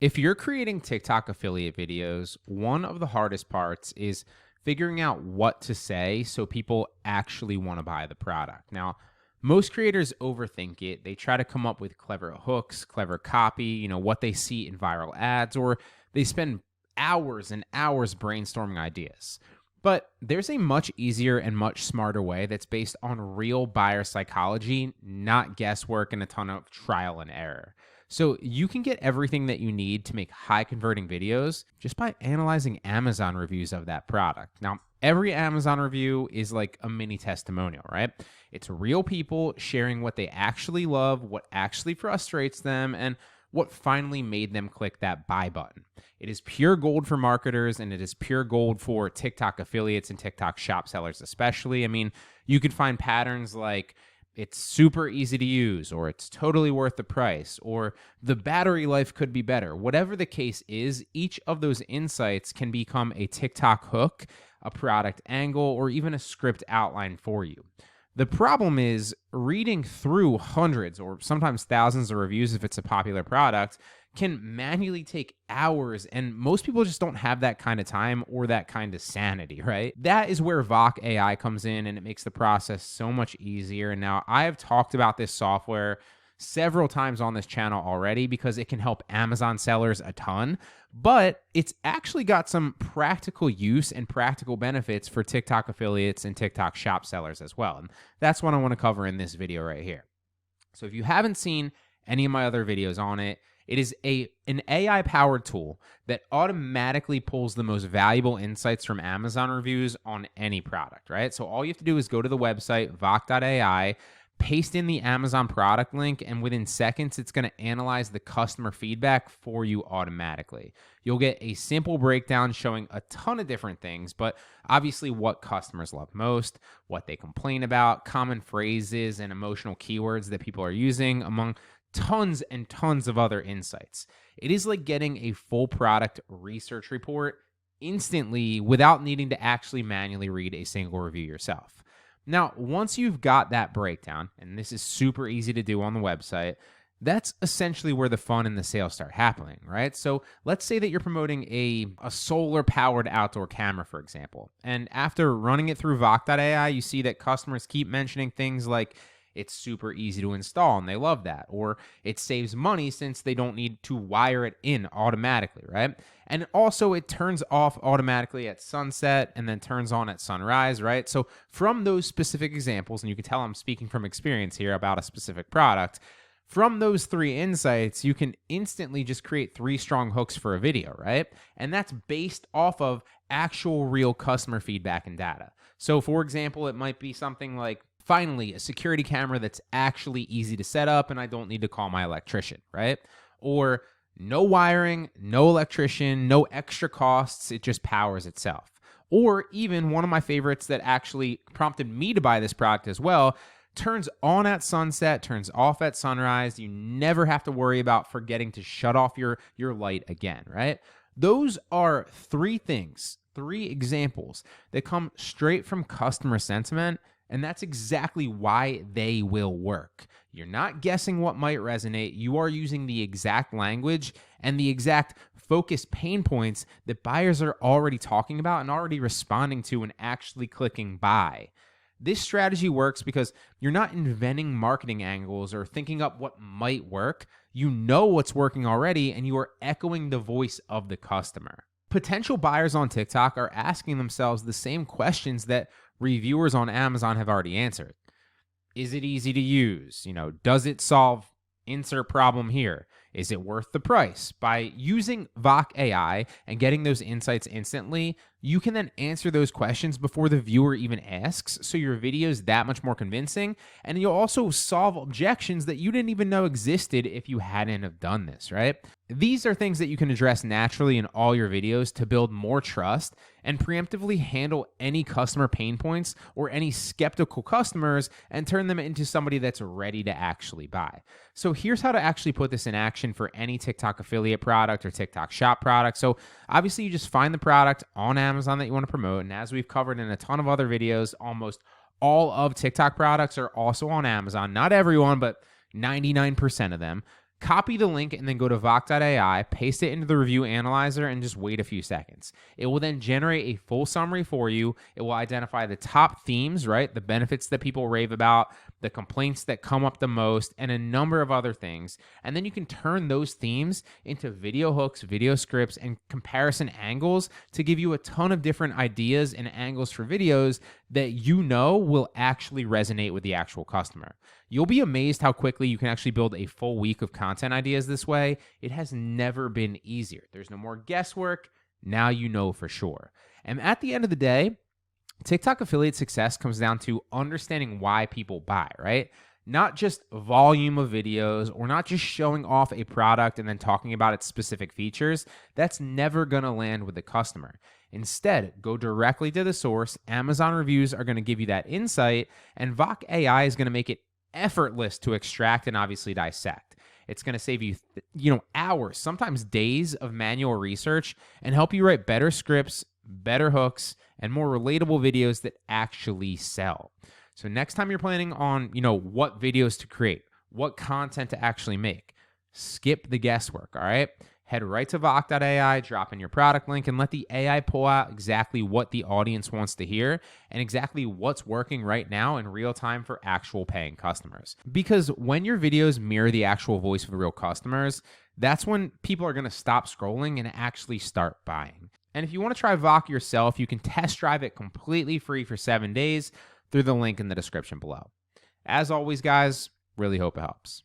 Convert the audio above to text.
If you're creating TikTok affiliate videos, one of the hardest parts is figuring out what to say so people actually want to buy the product. Now, most creators overthink it. They try to come up with clever hooks, clever copy, what they see in viral ads, or they spend hours and hours brainstorming ideas. But there's a much easier and much smarter way that's based on real buyer psychology, not guesswork and a ton of trial and error. So you can get everything that you need to make high converting videos just by analyzing Amazon reviews of that product. Now, every Amazon review is like a mini testimonial, right? It's real people sharing what they actually love, what actually frustrates them, and what finally made them click that buy button. It is pure gold for marketers, and it is pure gold for TikTok affiliates and TikTok shop sellers especially. I mean, you could find patterns like it's super easy to use, or it's totally worth the price, or the battery life could be better. Whatever the case is, each of those insights can become a TikTok hook, a product angle, or even a script outline for you. The problem is reading through hundreds or sometimes thousands of reviews if it's a popular product can manually take hours, and most people just don't have that kind of time or that kind of sanity, right? That is where VOC AI comes in, and it makes the process so much easier. And now I have talked about this software several times on this channel already because it can help Amazon sellers a ton, but it's actually got some practical use and practical benefits for TikTok affiliates and TikTok shop sellers as well. And that's what I want to cover in this video right here. So if you haven't seen any of my other videos on it, it is an AI-powered tool that automatically pulls the most valuable insights from Amazon reviews on any product, right? So all you have to do is go to the website, VOC.ai, paste in the Amazon product link, and within seconds, it's going to analyze the customer feedback for you automatically. You'll get a simple breakdown showing a ton of different things, but obviously what customers love most, what they complain about, common phrases and emotional keywords that people are using, among tons and tons of other insights. It is like getting a full product research report instantly without needing to actually manually read a single review yourself. Now, once you've got that breakdown, and this is super easy to do on the website, that's essentially where the fun and the sales start happening, right? So let's say that you're promoting a solar-powered outdoor camera, for example. And after running it through VOC.ai, you see that customers keep mentioning things like, it's super easy to install, and they love that. Or it saves money since they don't need to wire it in automatically, right? And also it turns off automatically at sunset and then turns on at sunrise, right? So from those specific examples, and you can tell I'm speaking from experience here about a specific product, from those three insights, you can instantly just create 3 strong hooks for a video, right? And that's based off of actual real customer feedback and data. So for example, it might be something like, finally, a security camera that's actually easy to set up and I don't need to call my electrician, right? Or no wiring, no electrician, no extra costs, it just powers itself. Or even one of my favorites that actually prompted me to buy this product as well, turns on at sunset, turns off at sunrise. You never have to worry about forgetting to shut off your light again, right? Those are 3 things, 3 examples that come straight from customer sentiment. And that's exactly why they will work. You're not guessing what might resonate. You are using the exact language and the exact focus pain points that buyers are already talking about and already responding to and actually clicking buy. This strategy works because you're not inventing marketing angles or thinking up what might work. You know what's working already, and you are echoing the voice of the customer. Potential buyers on TikTok are asking themselves the same questions that reviewers on Amazon have already answered. Is it easy to use? Does it solve insert problem here? Is it worth the price? By using VOC AI and getting those insights instantly, you can then answer those questions before the viewer even asks, so your video is that much more convincing, and you'll also solve objections that you didn't even know existed if you hadn't have done this, right? These are things that you can address naturally in all your videos to build more trust and preemptively handle any customer pain points or any skeptical customers and turn them into somebody that's ready to actually buy. So here's how to actually put this in action for any TikTok affiliate product or TikTok shop product. So obviously you just find the product on Amazon that you want to promote. And as we've covered in a ton of other videos, almost all of TikTok products are also on Amazon. Not everyone, but 99% of them. Copy the link and then go to VOC.ai, paste it into the review analyzer, and just wait a few seconds. It will then generate a full summary for you. It will identify the top themes, right? The benefits that people rave about, the complaints that come up the most, and a number of other things. And then you can turn those themes into video hooks, video scripts, and comparison angles to give you a ton of different ideas and angles for videos that you know will actually resonate with the actual customer. You'll be amazed how quickly you can actually build a full week of content ideas this way. It has never been easier. There's no more guesswork. Now you know for sure. And at the end of the day, TikTok affiliate success comes down to understanding why people buy, right? Not just volume of videos or not just showing off a product and then talking about its specific features. That's never going to land with the customer. Instead, go directly to the source. Amazon reviews are going to give you that insight, and VOC AI is going to make it effortless to extract and obviously dissect. It's going to save you, hours, sometimes days of manual research and help you write better scripts, better hooks, and more relatable videos that actually sell. So next time you're planning on, what videos to create, what content to actually make, skip the guesswork, all right? Head right to VOC.ai, drop in your product link, and let the AI pull out exactly what the audience wants to hear and exactly what's working right now in real time for actual paying customers. Because when your videos mirror the actual voice of the real customers, that's when people are going to stop scrolling and actually start buying. And if you want to try VOC yourself, you can test drive it completely free for 7 days through the link in the description below. As always, guys, really hope it helps.